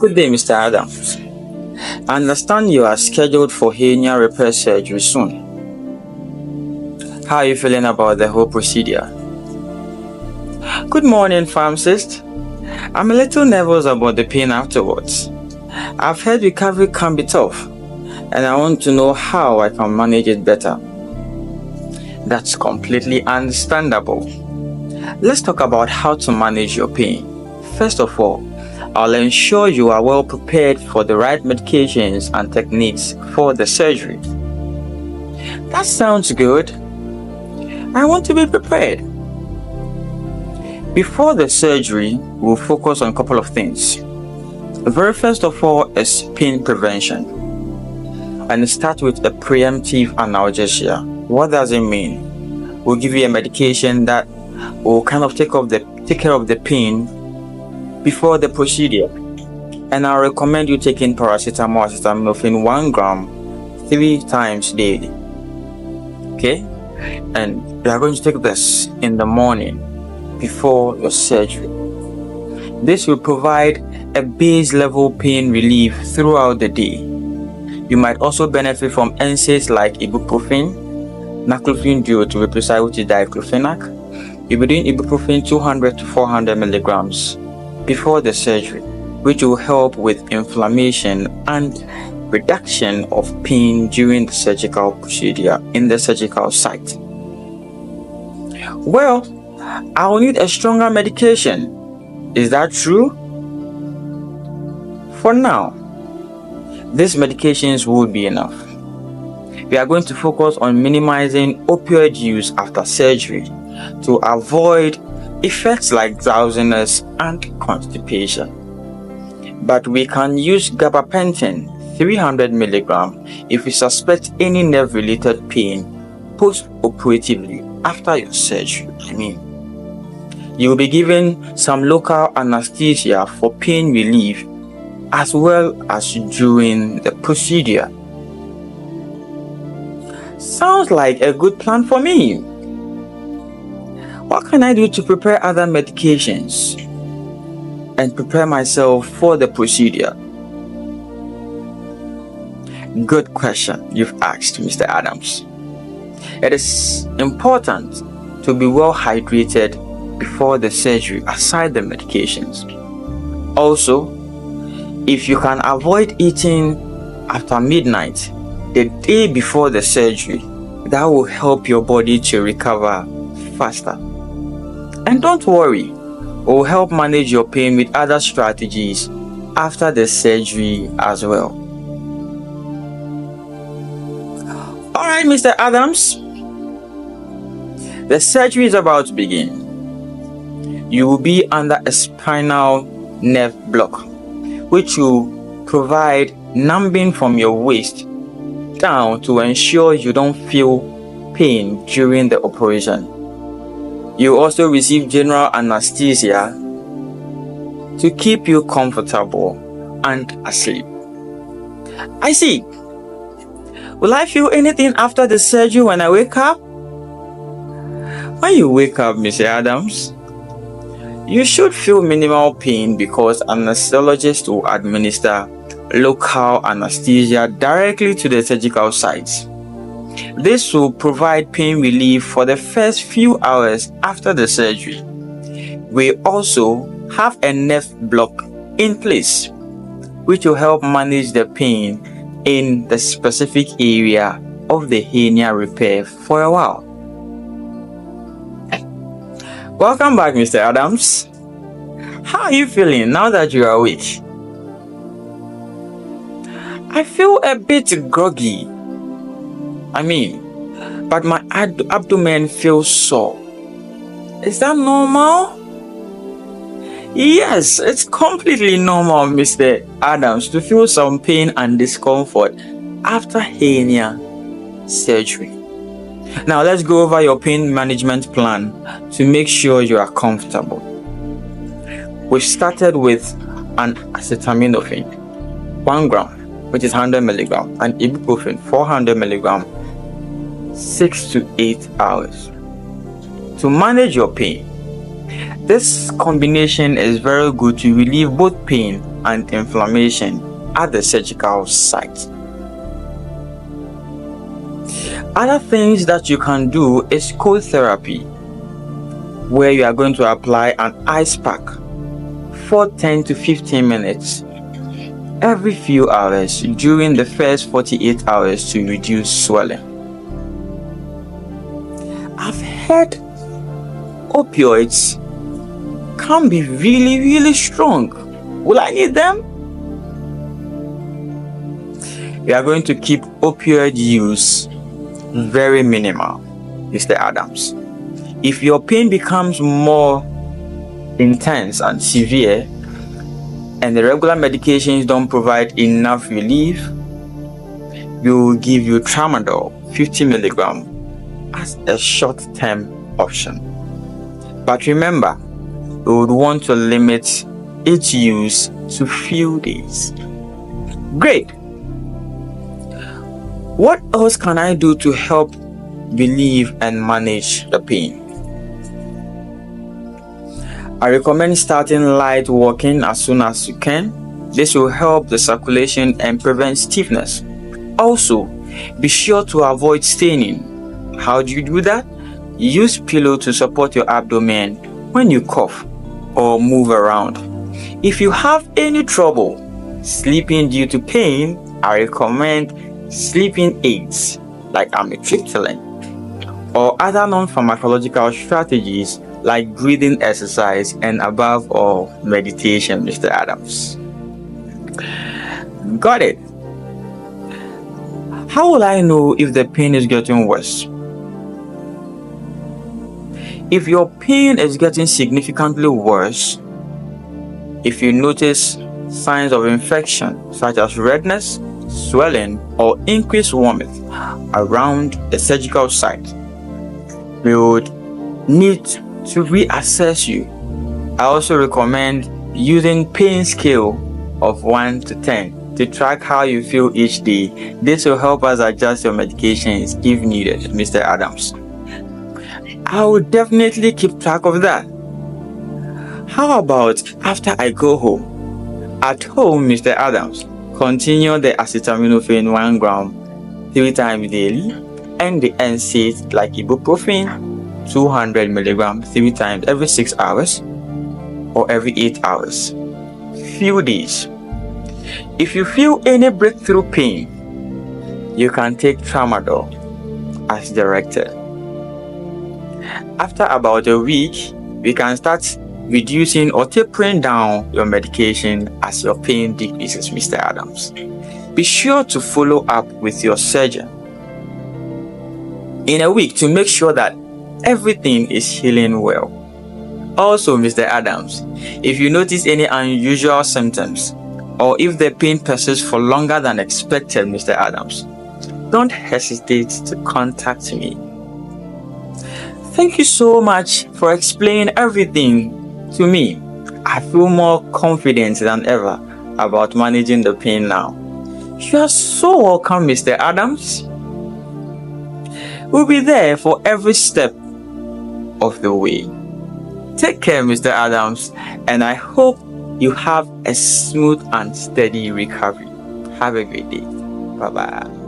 Good day, Mr. Adams. I understand you are scheduled for hernia repair surgery soon. How are you feeling about the whole procedure? Good morning, pharmacist. I'm a little nervous about the pain afterwards. I've heard recovery can be tough, and I want to know how I can manage it better. That's completely understandable. Let's talk about how to manage your pain. First of all, I'll ensure you are well prepared for the right medications and techniques for the surgery. That sounds good. I want to be prepared. Before the surgery, we'll focus on a couple of things. The very first of all is pain prevention. And start with a preemptive analgesia. What does it mean? We'll give you a medication that will kind of take care of the pain before the procedure. And I recommend you taking paracetamol, acetaminophen 1 gram 3 times daily. Okay? And you are going to take this in the morning before your surgery. This will provide a base level pain relief throughout the day. You might also benefit from NSAIDs like ibuprofen, naclofenac duo to be precise, which is diclofenac. You'll be doing ibuprofen 200 to 400 milligrams before the surgery, which will help with inflammation and reduction of pain during the surgical procedure in the surgical site. Well, I will need a stronger medication. Is that true? For now, these medications will be enough. We are going to focus on minimizing opioid use after surgery to avoid effects like drowsiness and constipation. But we can use gabapentin 300 milligram if we suspect any nerve-related pain post-operatively after your surgery. You will be given some local anesthesia for pain relief as well as during the procedure. Sounds like a good plan for me. What can I do to prepare other medications and prepare myself for the procedure? Good question you've asked, Mr. Adams. It is important to be well hydrated before the surgery aside the medications. Also, if you can avoid eating after midnight the day before the surgery, that will help your body to recover faster. And don't worry, we'll help manage your pain with other strategies after the surgery as well. Alright, Mr. Adams, the surgery is about to begin. You will be under a spinal nerve block, which will provide numbing from your waist down to ensure you don't feel pain during the operation. You also receive general anesthesia to keep you comfortable and asleep. I see. Will I feel anything after the surgery when I wake up? When you wake up, Mr. Adams, you should feel minimal pain because anesthesiologists will administer local anesthesia directly to the surgical sites. This will provide pain relief for the first few hours after the surgery. We also have a nerve block in place, which will help manage the pain in the specific area of the hernia repair for a while. Welcome back, Mr. Adams. How are you feeling now that you are awake? I feel a bit groggy. But my abdomen feels sore. Is that normal? Yes, it's completely normal, Mr. Adams, to feel some pain and discomfort after hernia surgery. Now let's go over your pain management plan to make sure you are comfortable. We started with an acetaminophen 1 gram, which is 100 milligram, and ibuprofen 400 milligram, 6 to 8 hours. To manage your pain, this combination is very good to relieve both pain and inflammation at the surgical site. Other things that you can do is cold therapy, where you are going to apply an ice pack for 10 to 15 minutes every few hours during the first 48 hours to reduce swelling. I've heard opioids can be really strong. Will I need them? We are going to keep opioid use very minimal, Mr. Adams. If your pain becomes more intense and severe and the regular medications don't provide enough relief, we will give you tramadol 50 mg as a short-term option. But remember, we would want to limit its use to few days. Great. What else can I do to help relieve and manage the pain? I recommend starting light walking as soon as you can. This will help the circulation and prevent stiffness. Also, be sure to avoid staining. How do you do that? Use pillow to support your abdomen when you cough or move around. If you have any trouble sleeping due to pain, I recommend sleeping aids like amitriptyline or other non-pharmacological strategies like breathing exercise and above all, meditation, Mr. Adams. Got it. How will I know if the pain is getting worse? If your pain is getting significantly worse, if you notice signs of infection such as redness, swelling, or increased warmth around the surgical site, we would need to reassess you. I also recommend using pain scale of 1 to 10 to track how you feel each day. This will help us adjust your medications if needed, Mr. Adams. I will definitely keep track of that. How about after I go home? At home, Mr. Adams, continue the acetaminophen 1 gram 3 times daily and the NSAIDs like ibuprofen 200 mg 3 times every 6 hours or every 8 hours. Few days. If you feel any breakthrough pain, you can take tramadol as directed. After about a week, we can start reducing or tapering down your medication as your pain decreases, Mr. Adams. Be sure to follow up with your surgeon in a week to make sure that everything is healing well. Also, Mr. Adams, if you notice any unusual symptoms or if the pain persists for longer than expected, Mr. Adams, don't hesitate to contact me. Thank you so much for explaining everything to me. I feel more confident than ever about managing the pain now. You are so welcome, Mr. Adams. We'll be there for every step of the way. Take care, Mr. Adams, and I hope you have a smooth and steady recovery. Have a great day. Bye-bye.